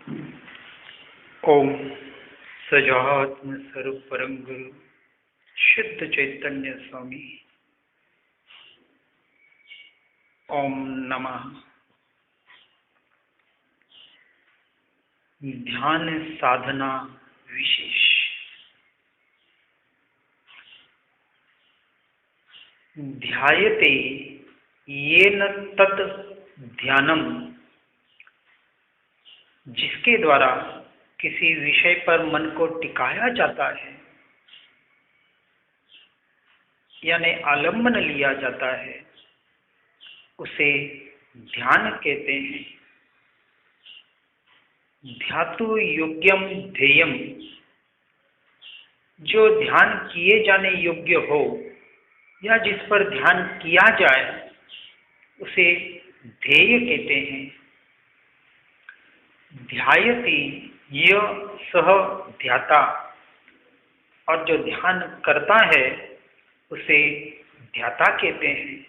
ओम सजात्म स्वरूप परम गुरु शुद्ध चैतन्य स्वामी ओम नमः। ध्यान साधना विशेष। ध्यायते येन तत् ध्यानम, जिसके द्वारा किसी विषय पर मन को टिकाया जाता है यानी आलम्बन लिया जाता है, उसे ध्यान कहते हैं। ध्यातु योग्यम ध्येयम, जो ध्यान किए जाने योग्य हो या जिस पर ध्यान किया जाए उसे ध्येय कहते हैं। ध्यायति य सह ध्याता, और जो ध्यान करता है उसे ध्याता कहते हैं।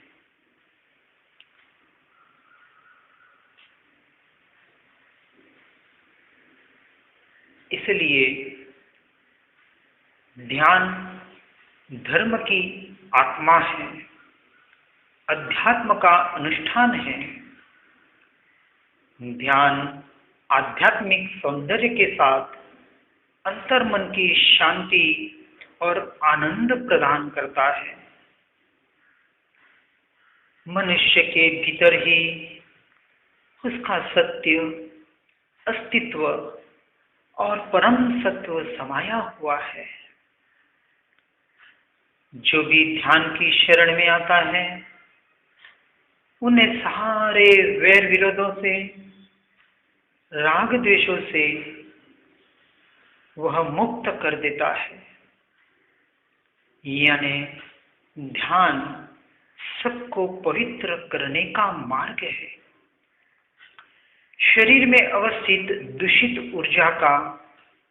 इसलिए ध्यान धर्म की आत्मा है, अध्यात्म का अनुष्ठान है। ध्यान आध्यात्मिक सौंदर्य के साथ अंतर्मन की शांति और आनंद प्रदान करता है। मनुष्य के भीतर ही उसका सत्य, अस्तित्व और परम सत्व समाया हुआ है। जो भी ध्यान की शरण में आता है उन्हें सारे वैर विरोधों से, राग द्वेषों से वह मुक्त कर देता है। यानी ध्यान सबको पवित्र करने का मार्ग है। शरीर में अवस्थित दूषित ऊर्जा का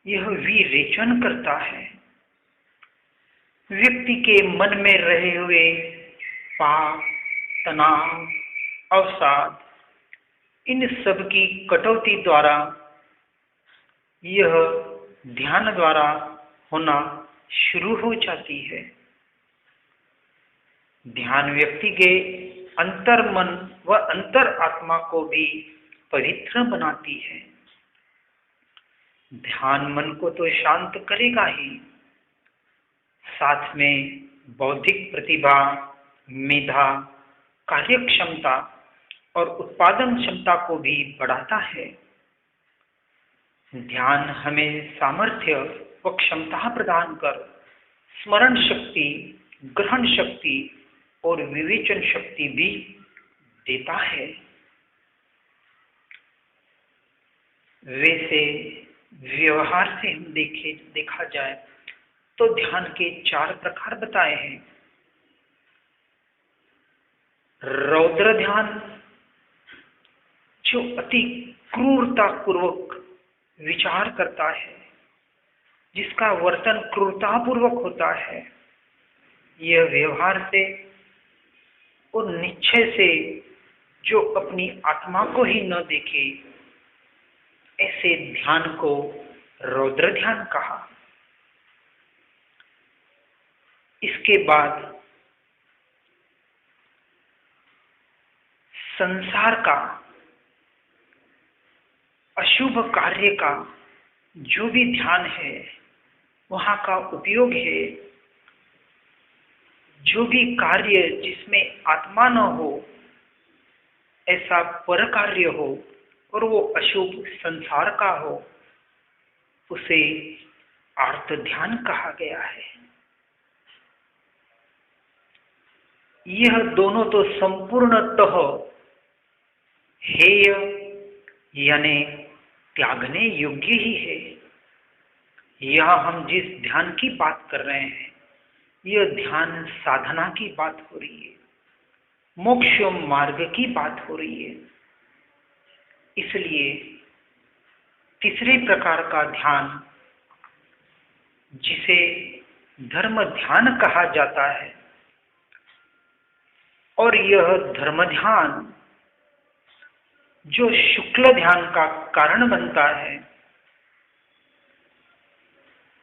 यह विरेचन करता है। व्यक्ति के मन में रहे हुए पाप, तनाव, अवसाद, इन सब की कटौती द्वारा, यह ध्यान द्वारा होना शुरू हो जाती है। ध्यान व्यक्ति के अंतर मन व अंतर आत्मा को भी पवित्र बनाती है। ध्यान मन को तो शांत करेगा ही, साथ में बौद्धिक प्रतिभा, मेधा, कार्यक्षमता और उत्पादन क्षमता को भी बढ़ाता है। ध्यान हमें सामर्थ्य व क्षमता प्रदान कर स्मरण शक्ति, ग्रहण शक्ति और विवेचन शक्ति भी देता है। वैसे व्यवहार से हम देखा जाए तो ध्यान के 4 प्रकार बताए हैं। रौद्र ध्यान, जो अति क्रूरता पूर्वक विचार करता है, जिसका वर्तन क्रूरता पूर्वक होता है। यह व्यवहार से और निश्चय से जो अपनी आत्मा को ही न देखे, ऐसे ध्यान को रौद्र ध्यान कहा। इसके बाद संसार का, अशुभ कार्य का जो भी ध्यान है, वहां का उपयोग है। जो भी कार्य जिसमें आत्मा न हो, ऐसा पर कार्य हो और वो अशुभ संसार का हो, उसे आर्त ध्यान कहा गया है। यह दोनों तो संपूर्णतः हेय यानी त्यागने योग्य ही है। यहाँ हम जिस ध्यान की बात कर रहे हैं, यह ध्यान साधना की बात हो रही है, मोक्ष मार्ग की बात हो रही है। इसलिए तीसरे प्रकार का ध्यान, जिसे धर्म ध्यान कहा जाता है, और यह धर्म ध्यान जो शुक्ल ध्यान का कारण बनता है,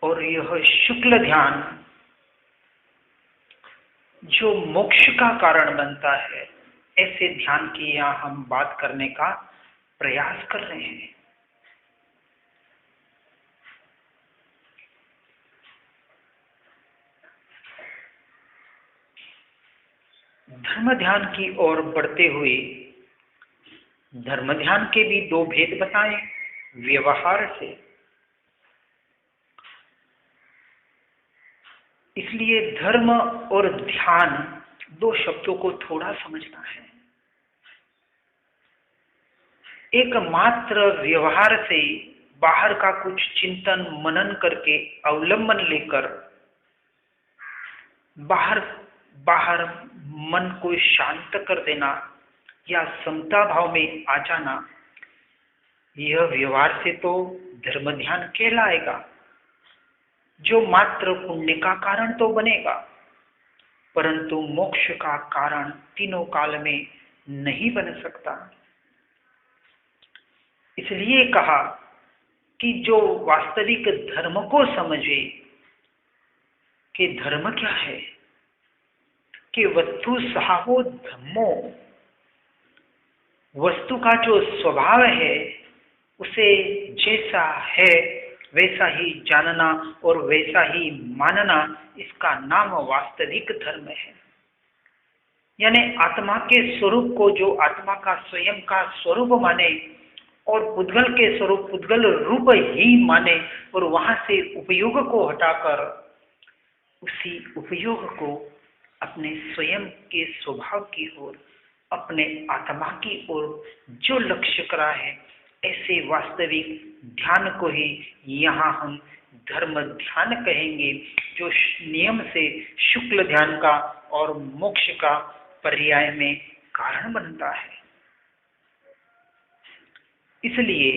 और यह शुक्ल ध्यान जो मोक्ष का कारण बनता है, ऐसे ध्यान की यहाँ हम बात करने का प्रयास कर रहे हैं। धर्म ध्यान की ओर बढ़ते हुए धर्म ध्यान के भी दो भेद बताएं व्यवहार से। इसलिए धर्म और ध्यान दो शब्दों को थोड़ा समझना है। एक मात्र व्यवहार से बाहर का कुछ चिंतन मनन करके अवलंबन लेकर बाहर मन को शांत कर देना या समता भाव में आ जाना, यह व्यवहार से तो धर्म ध्यान कहलाएगा, जो मात्र पुण्य का कारण तो बनेगा, परंतु मोक्ष का कारण तीनों काल में नहीं बन सकता। इसलिए कहा कि जो वास्तविक धर्म को समझे कि धर्म क्या है, कि वस्तु सहावो धम्मो, वस्तु का जो स्वभाव है उसे जैसा है वैसा ही जानना और वैसा ही मानना, इसका नाम वास्तविक धर्म है। यानी आत्मा के स्वरूप को जो आत्मा का स्वयं का स्वरूप माने और पुद्गल के स्वरूप पुद्गल रूप ही माने, और वहां से उपयोग को हटाकर उसी उपयोग को अपने स्वयं के स्वभाव की ओर, अपने आत्मा की ओर जो लक्ष्य करा है, ऐसे वास्तविक ध्यान को ही यहाँ हम धर्म ध्यान कहेंगे, जो नियम से शुक्ल ध्यान का और मोक्ष का पर्याय में कारण बनता है। इसलिए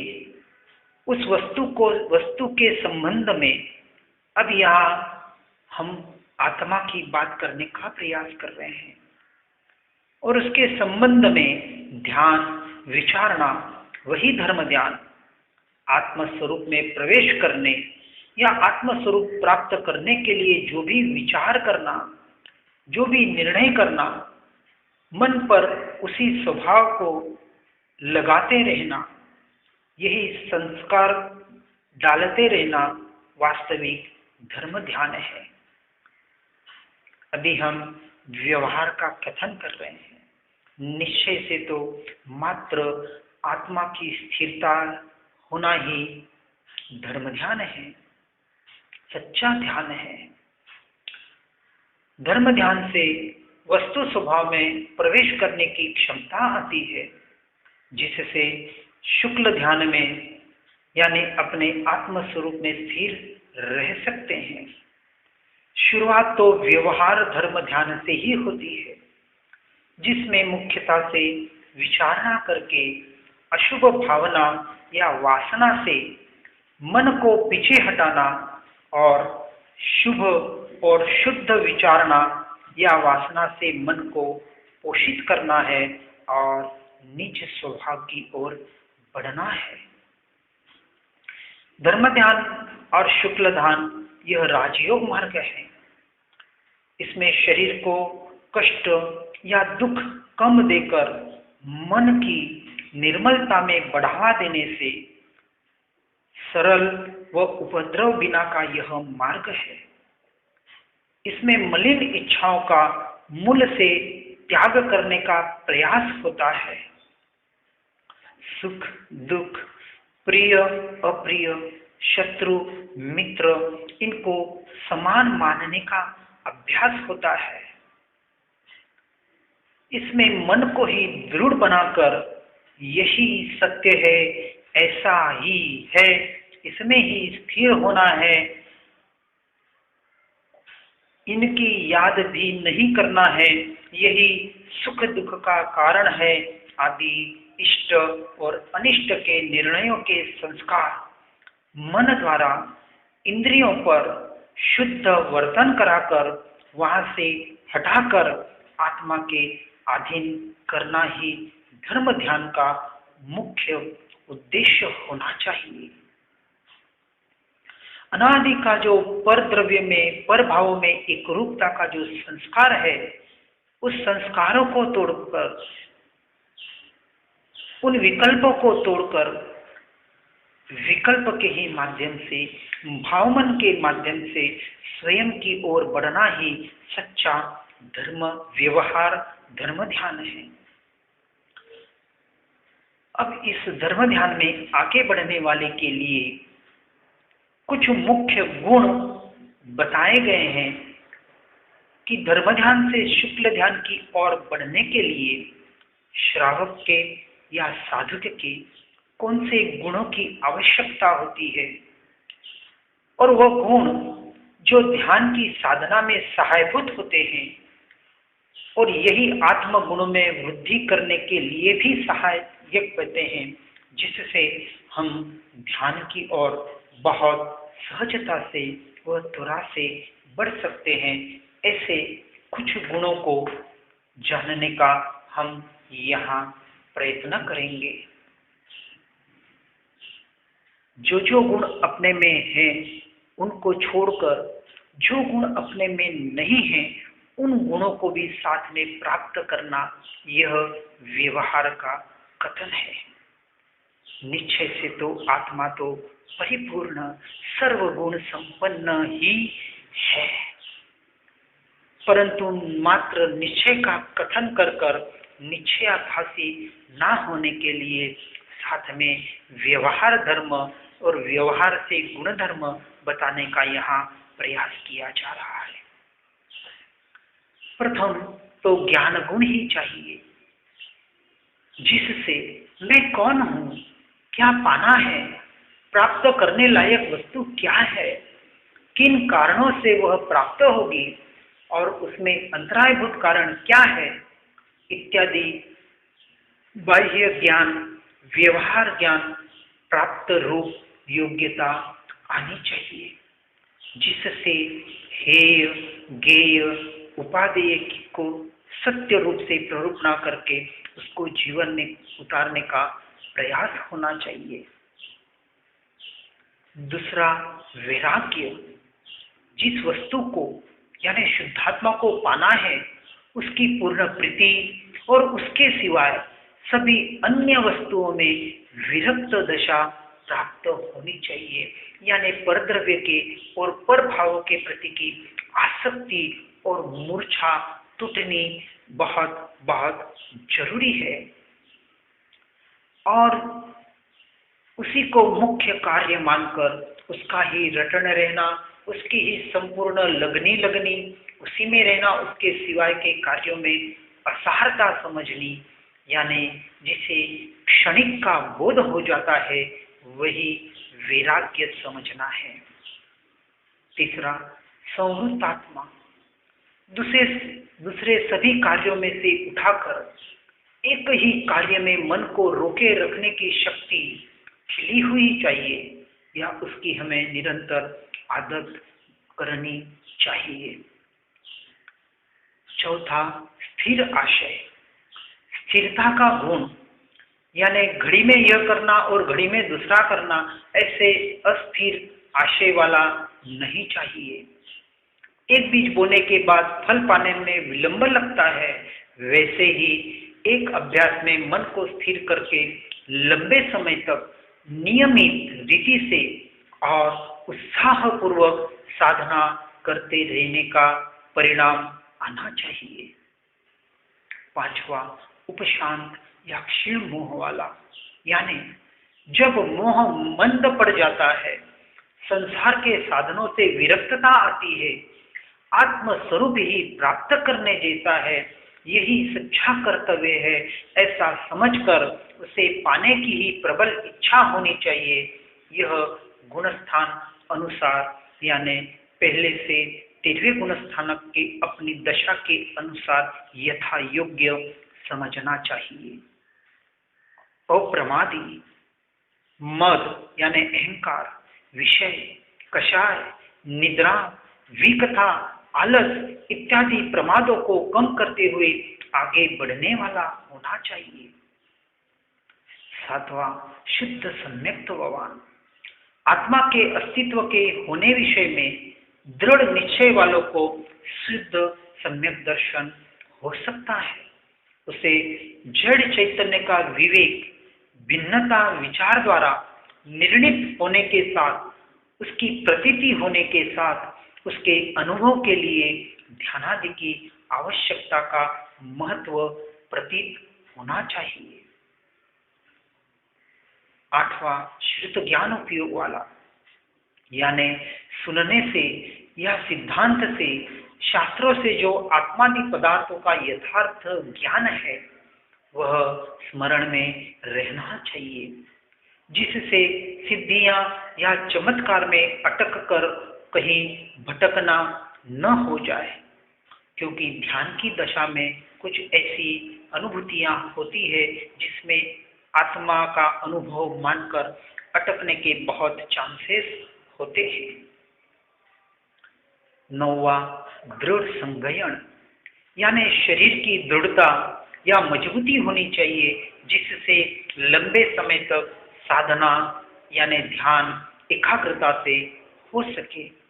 उस वस्तु के संबंध में अब यहाँ हम आत्मा की बात करने का प्रयास कर रहे हैं, और उसके संबंध में ध्यान विचारना, वही धर्म ध्यान आत्मस्वरूप में प्रवेश करने या आत्मस्वरूप प्राप्त करने के लिए जो भी विचार करना, जो भी निर्णय करना, मन पर उसी स्वभाव को लगाते रहना, यही संस्कार डालते रहना वास्तविक धर्म ध्यान है। अभी हम व्यवहार का कथन कर रहे हैं। निश्चय से तो मात्र आत्मा की स्थिरता होना ही धर्म ध्यान है, सच्चा ध्यान है। धर्म ध्यान से वस्तु स्वभाव में प्रवेश करने की क्षमता आती है, जिससे शुक्ल ध्यान में यानी अपने आत्म स्वरूप में स्थिर रह सकते हैं। शुरुआत तो व्यवहार धर्म ध्यान से ही होती है, जिसमें मुख्यता से विचारणा करके अशुभ भावना या वासना से मन को पीछे हटाना और शुभ और शुद्ध विचारणा या वासना से मन को पोषित करना है और निज स्वभाव की ओर बढ़ना है। धर्म ध्यान और शुक्ल ध्यान यह राजयोग मार्ग है। इसमें शरीर को कष्ट या दुख कम देकर मन की निर्मलता में बढ़ावा देने से सरल व उपद्रव बिना का यह मार्ग है। इसमें मलिन इच्छाओं का मूल से त्याग करने का प्रयास होता है। सुख दुख, प्रिय अप्रिय, शत्रु मित्र, इनको समान मानने का अभ्यास होता है। इसमें मन को ही दृढ़ बनाकर यही सत्य है, ऐसा ही है, इसमें ही स्थिर होना है, इनकी याद भी नहीं करना है, यही सुख दुख का कारण है आदि इष्ट और अनिष्ट के निर्णयों के संस्कार मन द्वारा इंद्रियों पर शुद्ध वर्तन कराकर वहां से हटाकर आत्मा के अधीन करना ही धर्म ध्यान का मुख्य उद्देश्य होना चाहिए। अनादि का जो पर द्रव्य में, पर भाव में एक रूपता का जो संस्कार है, उस संस्कारों को तोड़कर, उन विकल्पों को तोड़कर विकल्प के ही माध्यम से, भावमन के माध्यम से स्वयं की ओर बढ़ना ही सच्चा धर्म व्यवहार, धर्म ध्यान है। अब इस धर्म ध्यान में आगे बढ़ने वाले के लिए कुछ मुख्य गुण बताए गए हैं कि धर्म ध्यान से शुक्ल ध्यान की ओर बढ़ने के लिए श्रावक के या साधक के कौन से गुणों की आवश्यकता होती है, और वह गुण जो ध्यान की साधना में सहायभूत होते हैं और यही आत्म गुणों में वृद्धि करने के लिए भी सहायक बनते हैं, जिससे हम ध्यान की ओर बहुत सहजता से व त्वरा से बढ़ सकते हैं। ऐसे कुछ गुणों को जानने का हम यहाँ प्रयत्न करेंगे। जो जो गुण अपने में हैं उनको छोड़कर जो गुण अपने में नहीं हैं उन गुणों को भी साथ में प्राप्त करना, यह व्यवहार का कथन है। निश्चय से तो आत्मा तो परिपूर्ण सर्वगुण संपन्न ही है, परंतु मात्र निश्चय का कथन कर कर निश्चयाभासी ना होने के लिए साथ में व्यवहार धर्म और व्यवहार से गुण धर्म बताने का यहाँ प्रयास किया जा रहा है। प्रथम तो ज्ञान गुण ही चाहिए, जिससे मैं कौन हूँ, क्या पाना है, प्राप्त करने लायक वस्तु क्या है, किन कारणों से वह प्राप्त होगी और उसमें अंतरायभूत कारण क्या है, इत्यादि बाह्य ज्ञान, व्यवहार ज्ञान प्राप्त रूप योग्यता आनी चाहिए, जिससे हेय गेय उपादेय को सत्य रूप से प्ररूपणा करके उसको जीवन में उतारने का प्रयास होना चाहिए। दूसरा वैराग्य, जिस वस्तु को यानी शुद्धात्मा को पाना है उसकी पूर्ण प्रीति और उसके सिवाय सभी अन्य वस्तुओं में विरक्त दशा प्राप्त होनी चाहिए, यानी परद्रव्य के और पर भावों के प्रति की आसक्ति और मूर्छा टूटनी बहुत बहुत जरूरी है। और उसी को मुख्य कार्य मानकर उसका ही रटन रहना, उसकी ही संपूर्ण लगनी उसी में रहना, उसके सिवाय के कार्यों में असारता समझनी, यानी जिसे क्षणिक का बोध हो जाता है वही वैराग्य समझना है। तीसरा संवृत्तात्मा, दूसरे सभी कार्यों में से उठाकर एक ही कार्य में मन को रोके रखने की शक्ति खिली हुई चाहिए, या उसकी हमें निरंतर आदत करनी चाहिए। चौथा स्थिर आशय, स्थिरता का गुण, यानी घड़ी में यह करना और घड़ी में दूसरा करना, ऐसे अस्थिर आशय वाला नहीं चाहिए। एक बीज बोने के बाद फल पाने में विलंब लगता है, वैसे ही एक अभ्यास में मन को स्थिर करके लंबे समय तक नियमित रीति से और उत्साहपूर्वक साधना करते रहने का परिणाम आना चाहिए। पांचवा उपशांत या क्षीण मोह वाला, यानी जब मोह मंद पड़ जाता है, संसार के साधनों से विरक्तता आती है, आत्म स्वरूप ही प्राप्त करने जैसा है, यही सच्चा कर्तव्य है, ऐसा समझकर उसे पाने की ही प्रबल इच्छा होनी चाहिए। यह गुणस्थान अनुसार, यानी पहले से 13वें गुणस्थानक के अपनी दशा के अनुसार यथा योग्य समझना चाहिए। अप्रमादी, मद यानी अहंकार, विषय, कषाय, निद्रा, विकथा, आलस इत्यादि प्रमादों को कम करते हुए आगे बढ़ने वाला होना चाहिए। सातवां, शुद्ध सम्यक्त भगवान। आत्मा के अस्तित्व के होने विषय में दृढ़ निश्चय वालों को शुद्ध सम्यक दर्शन हो सकता है। उसे जड़ चैतन्य का विवेक भिन्नता विचार द्वारा निर्णित होने के साथ, उसकी प्रतीति होने के साथ उसके अनुभव के लिए ध्यानादि की आवश्यकता का महत्व प्रतीत होना चाहिए। आठवां, श्रुत ज्ञान उपयोग वाला, यानी सुनने से या सिद्धांत से, शास्त्रों से जो आत्मादि पदार्थों का यथार्थ ज्ञान है वह स्मरण में रहना चाहिए, जिससे सिद्धियां या चमत्कार में अटक कर कहीं भटकना न हो जाए। क्योंकि ध्यान की दशा में कुछ ऐसी अनुभूतियां होती है जिसमें आत्मा का अनुभव मानकर अटकने के बहुत चांसेस होते हैं। नौवां, दृढ़ संज्ञान, यानी शरीर की दृढ़ता या मजबूती होनी चाहिए जिससे लंबे समय तक साधना यानी ध्यान एकाग्रता से हो सके।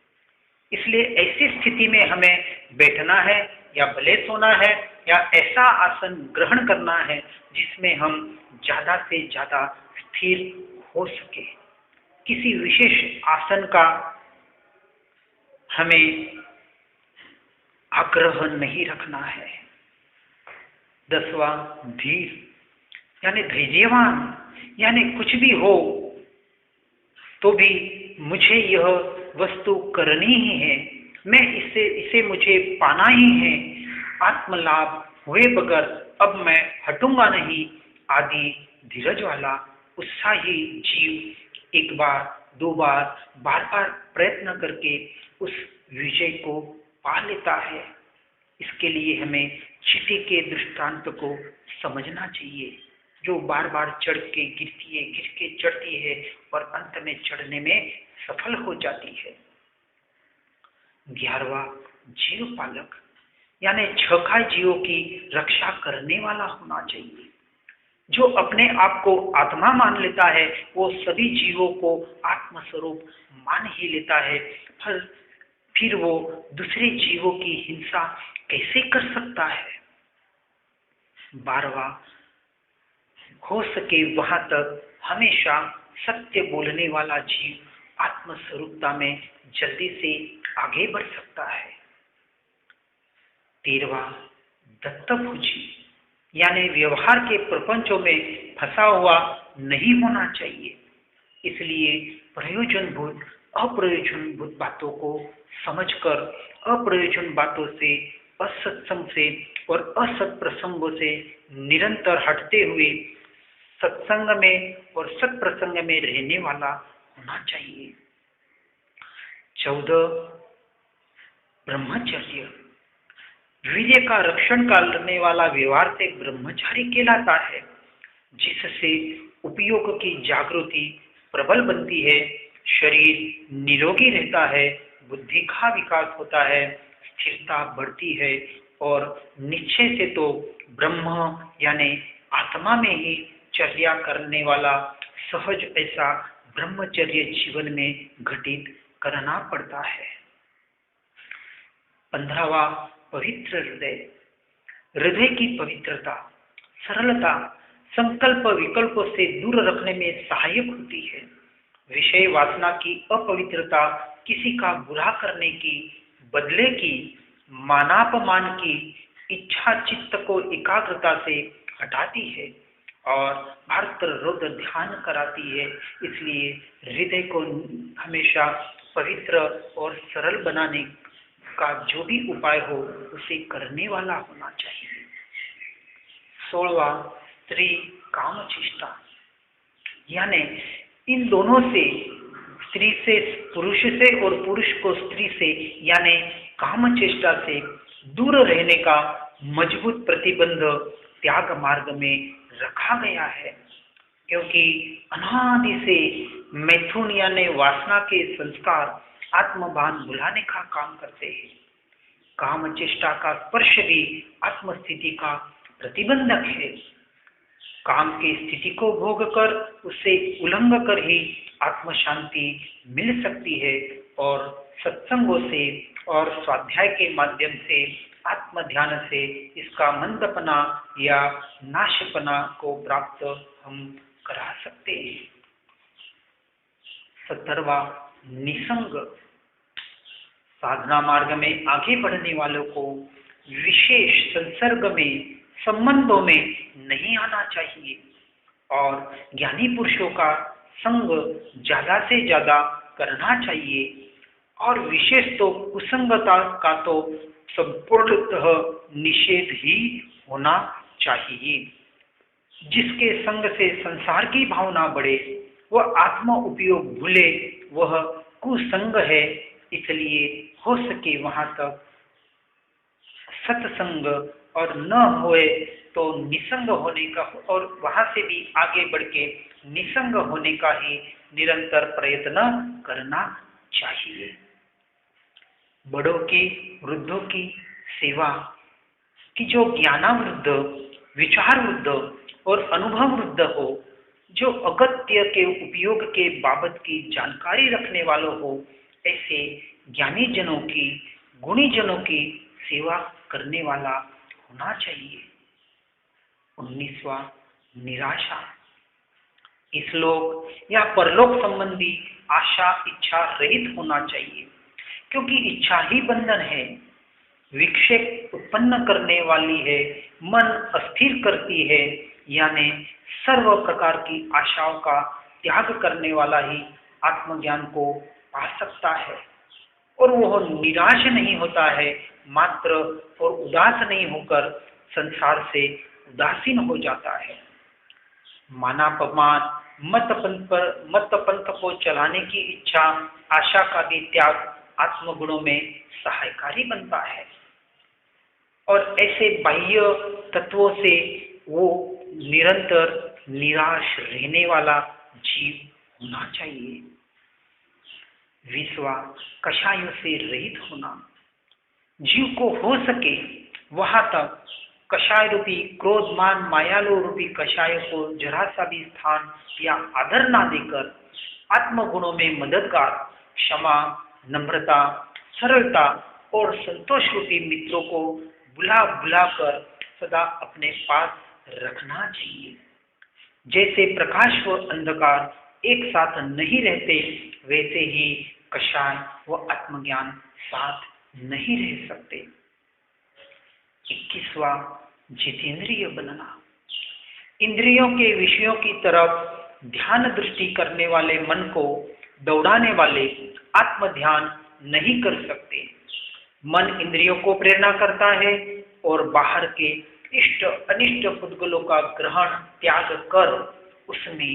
इसलिए ऐसी स्थिति में हमें बैठना है या भले सोना है या ऐसा आसन ग्रहण करना है जिसमें हम ज्यादा से ज्यादा स्थिर हो सके। किसी विशेष आसन का हमें आग्रह नहीं रखना है। 10वां, धीर यानी धैर्यवान, यानी कुछ भी हो तो भी मुझे यह वस्तु करनी ही है, मैं इसे मुझे पाना ही है, आत्मलाभ हुए बगैर अब मैं हटूंगा नहीं आदि धीरज वाला उत्साही जीव एक बार, दो बार, बार बार प्रयत्न करके उस विजय को पा लेता है। इसके लिए हमें चींटी के दृष्टांत को समझना चाहिए, जो बार बार चढ़ के गिरती है, गिर के चढ़ती है और अंत में चढ़ने में सफल हो जाती है। 11वां, जीव पालक, यानी छखाई जीवों की रक्षा करने वाला होना चाहिए। जो अपने आप को आत्मा मान लेता है वो सभी जीवों को आत्मस्वरूप मान ही लेता है, फिर वो दूसरे जीवों की हिंसा कैसे कर सकता है। 12वां, हो सके वहां तक हमेशा सत्य बोलने वाला जीव आत्मस्वरूपता में जल्दी से आगे बढ़ सकता है। 13वां, दत्तभुजी, यानी व्यवहार के प्रपंचों में फंसा हुआ नहीं होना चाहिए। इसलिए प्रयोजनभूत अप्रयोजनभूत बातों को समझकर अप्रयोजन बातों से, असत्संग से और असत प्रसंगों से निरंतर हटते हुए सत्संग में और सत्प्रसंग में रहने वाला होना चाहिए। 14, ब्रह्मचर्य, वीर्य का रक्षण करने वाला व्यवहार से ब्रह्मचारी कहलाता है, जिससे उपयोग की जागृति प्रबल बनती है, शरीर निरोगी रहता है, बुद्धि का विकास होता है, स्थिरता बढ़ती है और निश्चय से तो ब्रह्म यानी आत्मा में ही चर्या करने वाला सहज ऐसा ब्रह्मचर्य जीवन में घटित करना पड़ता है। 15वां, पवित्र हृदय, हृदय की पवित्रता, सरलता संकल्प विकल्पों से दूर रखने में सहायक होती है। विषय वासना की अपवित्रता किसी का बुरा करने की, बदले की, मानापमान की इच्छा चित्त को एकाग्रता से हटाती है और आर्तरोध ध्यान कराती है। इसलिए हृदय को हमेशा पवित्र और सरल बनाने का जो भी उपाय हो उसे करने वाला होना चाहिए। 16वां, स्त्री कामचेष्टा, यानी इन दोनों से, स्त्री से पुरुष से और पुरुष को स्त्री से यानी कामचेष्टा से दूर रहने का मजबूत प्रतिबंध त्याग मार्ग में रखा गया है। क्योंकि अनादि से मैथुन यानी वासना के संस्कार आत्मभान भुलाने का काम करते हैं। काम चेष्टा का स्पर्श भी आत्मस्थिति का प्रतिबंधक है। काम की स्थिति को भोग कर उसे उल्लंघ कर ही आत्म शांति मिल सकती है, और सत्संगों से और स्वाध्याय के माध्यम से, आत्म ध्यान से इसका मंदपना या नाशपना को प्राप्त हम करा सकते हैं। 17वां, निसंग। साधना मार्ग में आगे बढ़ने वालों को विशेष संसर्ग में, संबंधों में नहीं आना चाहिए, और ज्ञानी पुरुषों का संग ज्यादा से ज्यादा करना चाहिए, और विशेष तो कुसंगता का तो संपूर्णतः निषेध ही होना चाहिए। जिसके संग से संसार की भावना बढ़े, वह आत्म उपयोग भूले, वह कुसंग है। इसलिए हो सके वहां तक सत्संग, और न होए तो निसंग होने का, और वहां से भी आगे बढ़ के निसंग होने का ही निरंतर प्रयत्न करना चाहिए। बड़ों की, वृद्धों की सेवा कि जो ज्ञानावृद्ध, विचार वृद्ध और अनुभव वृद्ध हो, जो अगत्य के उपयोग के बाबत की जानकारी रखने वालों हो, ऐसे ज्ञानी जनों की, गुणी जनों की सेवा करने वाला होना चाहिए। 19वां, निराशा। इस लोक या परलोक संबंधी आशा इच्छा रहित होना चाहिए, क्योंकि इच्छा ही बंधन है, विक्षेप उत्पन्न करने वाली है, मन अस्थिर करती है। यानी सर्व प्रकार की आशाओं का त्याग करने वाला ही आत्मज्ञान को पा सकता है, और वह निराश नहीं होता है मात्र, और उदास नहीं होकर संसार से उदासीन हो जाता है। मानापमान, मत पंथ को चलाने की इच्छा, आशा का भी त्याग आत्मगुणों में सहायकारी बनता है, और ऐसे बाह्य तत्वों से वो निरंतर निराश रहने वाला जीव होना चाहिए। 20वां, कषायों से रहित होना। जीव को हो सके वहां तक कषाय रूपी क्रोध, मान, मायालो रूपी कषायों को जरा सा भी स्थान या आदर ना देकर आत्मगुणों में मददगार, क्षमा, नम्रता, सरलता और संतोष रूपी मित्रों को बुला बुला कर सदा अपने पास रखना चाहिए। जैसे प्रकाश व अंधकार एक साथ नहीं रहते, वैसे ही कषाय व आत्मज्ञान साथ नहीं रह सकते। 21वां, जितेंद्रिय बनना। इंद्रियों के विषयों की तरफ ध्यान दृष्टि करने वाले मन को दौड़ाने वाले आत्म ध्यान नहीं कर सकते। मन इंद्रियों को प्रेरणा करता है, और बाहर के इष्ट अनिष्ट पुद्गलों का ग्रहण त्याग कर उसमें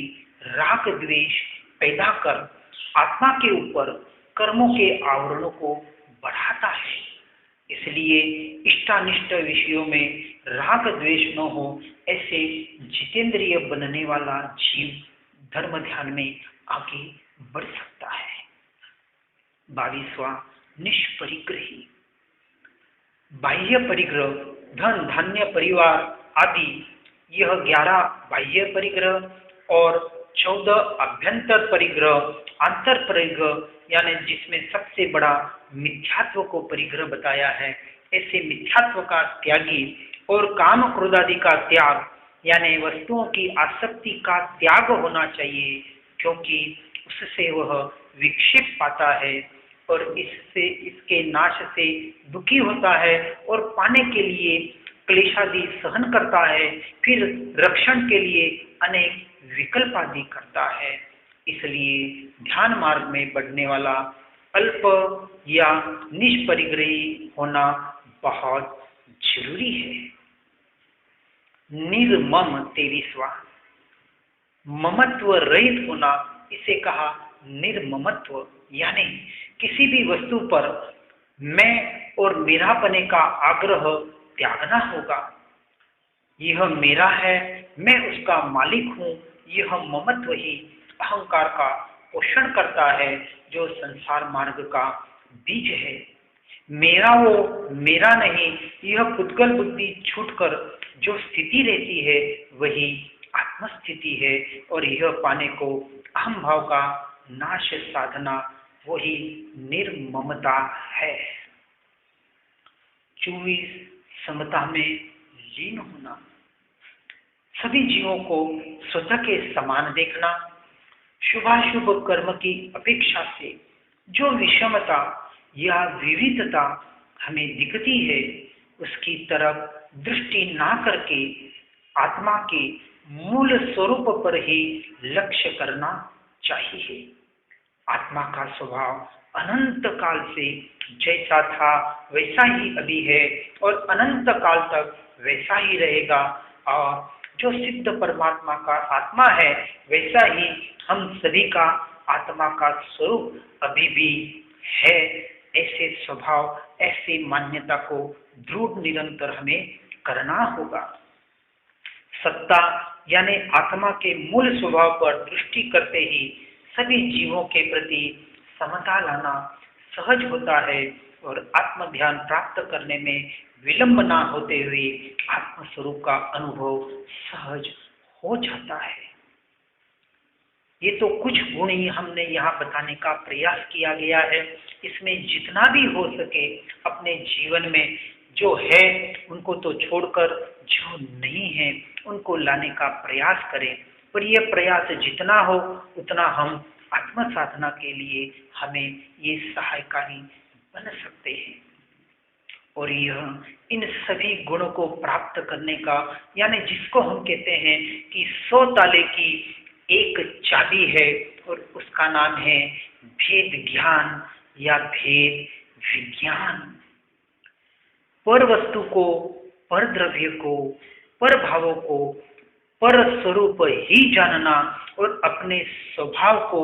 राग द्वेष पैदा कर आत्मा के ऊपर कर्मों के आवरणों को बढ़ाता है। इसलिए इष्टानिष्ट विषयों में राग द्वेष न हो, ऐसे जितेंद्रिय बनने वाला जीव धर्म ध्यान में आगे बढ़ सकता है। 22वां, निष्परिग्रही। बाह्य परिग्रह, धन, धान्य, परिवार आदि, यह 11 बाह्य परिग्रह और 14 अभ्यंतर परिग्रह, अंतर परिग्रह, यानी जिसमें सबसे बड़ा मिथ्यात्व को परिग्रह बताया है। ऐसे मिथ्यात्व का त्यागी और काम क्रोध आदि का त्याग, यानी वस्तुओं की आसक्ति का त्याग होना चाहिए, क्योंकि उससे वह विक्षेप पाता है और इससे, इसके नाश से दुखी होता है और पाने के लिए क्लेशादि सहन करता है, फिर रक्षण के लिए अनेक विकल्प आदि करता है। इसलिए ध्यान मार्ग में बढ़ने वाला अल्प या निष्परिग्रही होना बहुत जरूरी है। निर्मम। 23वां, ममत्व रहित होना, इसे कहा निर्ममत्व, यानी किसी भी वस्तु पर मैं और मेरापने का आग्रह त्यागना होगा। यह मेरा है, मैं उसका मालिक हूँ, यह ममत्व ही अहंकार का पोषण करता है, जो संसार मार्ग का बीज है। मेरा वो मेरा नहीं, यह पुद्गल बुद्धि छूटकर जो स्थिति रहती है, वही आत्मस्थिति है और यह पाने को अहम भाव का नाश साधना वही निर्ममता है। 24 समता में लीन होना, सभी जीवों को स्वतः के समान देखना, शुभाशुभ कर्म की अपेक्षा से जो विषमता या विविधता हमें दिखती है उसकी तरफ दृष्टि ना करके आत्मा के मूल स्वरूप पर ही लक्ष्य करना चाहिए। आत्मा का स्वभाव अनंत काल से जैसा था वैसा ही अभी है और अनंत काल तक वैसा ही रहेगा, और जो सिद्ध परमात्मा का आत्मा है वैसा ही हम सभी का आत्मा का स्वरूप अभी भी है। ऐसे स्वभाव, ऐसी मान्यता को दृढ़ निरंतर हमें करना होगा। सत्ता यानी आत्मा के मूल स्वभाव पर दृष्टि करते ही सभी जीवों के प्रति समता लाना सहज होता है और आत्म ध्यान प्राप्त करने में विलंब ना होते हुए आत्मस्वरूप का अनुभव सहज हो जाता है। ये तो कुछ गुण ही हमने यहाँ बताने का प्रयास किया गया है। इसमें जितना भी हो सके अपने जीवन में जो है उनको तो छोड़कर जो नहीं है उनको लाने का प्रयास करें, पर यह प्रयास जितना हो उतना हम आत्म साधना के लिए हमें ये सहायकारी बन सकते हैं। और यह इन सभी गुणों को प्राप्त करने का, यानी जिसको हम कहते हैं कि 100 ताले की एक चाबी है और उसका नाम है भेद ज्ञान या भेद विज्ञान। पर वस्तु को, पर द्रव्य को, पर भावों को पर स्वरूप ही जानना और अपने स्वभाव को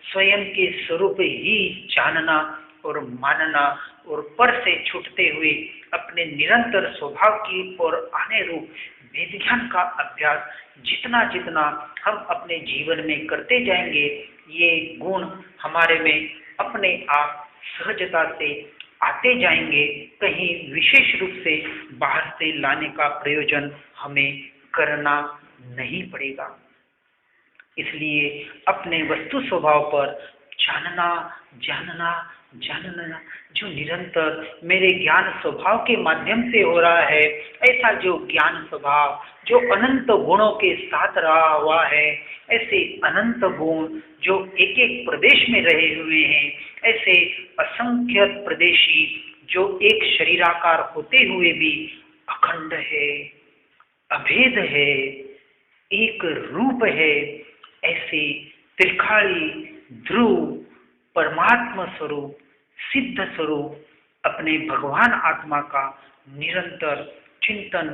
स्वयं के स्वरूप ही जानना और मानना और पर से छूटते हुए अपने निरंतर स्वभाव की ओर आने रूप वेद ज्ञान का अभ्यास जितना जितना हम अपने जीवन में करते जाएंगे, ये गुण हमारे में अपने आप सहजता से आते जाएंगे। कहीं विशेष रूप से बाहर से लाने का प्रयोजन हमें करना नहीं पड़ेगा। इसलिए अपने वस्तु स्वभाव पर जानना जो निरंतर मेरे ज्ञान स्वभाव के माध्यम से हो रहा है, ऐसा जो ज्ञान स्वभाव जो अनंत गुणों के साथ रहा हुआ है, ऐसे अनंत गुण जो एक एक प्रदेश में रहे हुए हैं, ऐसे असंख्य प्रदेशी जो एक शरीराकार होते हुए भी अखंड है, अभेद है, एक रूप है, ऐसे त्रिकाली ध्रुव परमात्मा स्वरूप सिद्ध स्वरूप अपने भगवान आत्मा का निरंतर चिंतन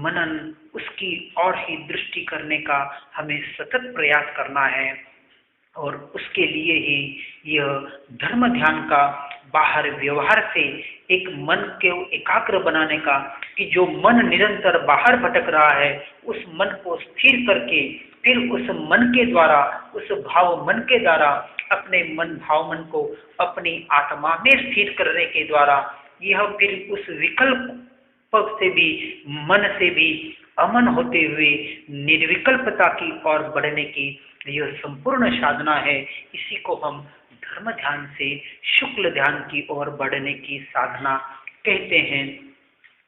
मनन, उसकी और ही दृष्टि करने का हमें सतत प्रयास करना है। और उसके लिए ही यह धर्म ध्यान का बाहर व्यवहार से एक मन को एकाग्र बनाने का, कि जो मन निरंतर बाहर भटक रहा है उस मन को स्थिर करके फिर उस मन के द्वारा, उस भाव मन के द्वारा अपने मन भाव मन को अपनी आत्मा में स्थिर करने के द्वारा यह फिर उस विकल्प से भी मन से भी अमन होते हुए निर्विकल्पता की ओर बढ़ने की यह संपूर्ण साधना है। इसी को हम धर्म ध्यान से शुक्ल ध्यान की ओर बढ़ने की साधना कहते हैं।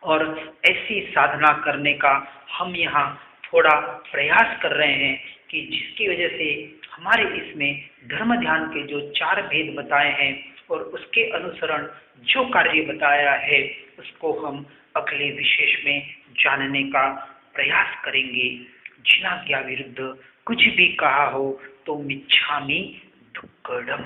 और ऐसी साधना करने का हम यहाँ थोड़ा प्रयास कर रहे हैं कि जिसकी वजह से हमारे इसमें धर्म ध्यान के जो 4 भेद बताए हैं और उसके अनुसरण जो कार्य बताया है उसको हम अगले विशेष में जानने का प्रयास करेंगे। जिनाज्ञा विरुद्ध कुछ भी कहा हो तो मिच्छामि दुक्कडम।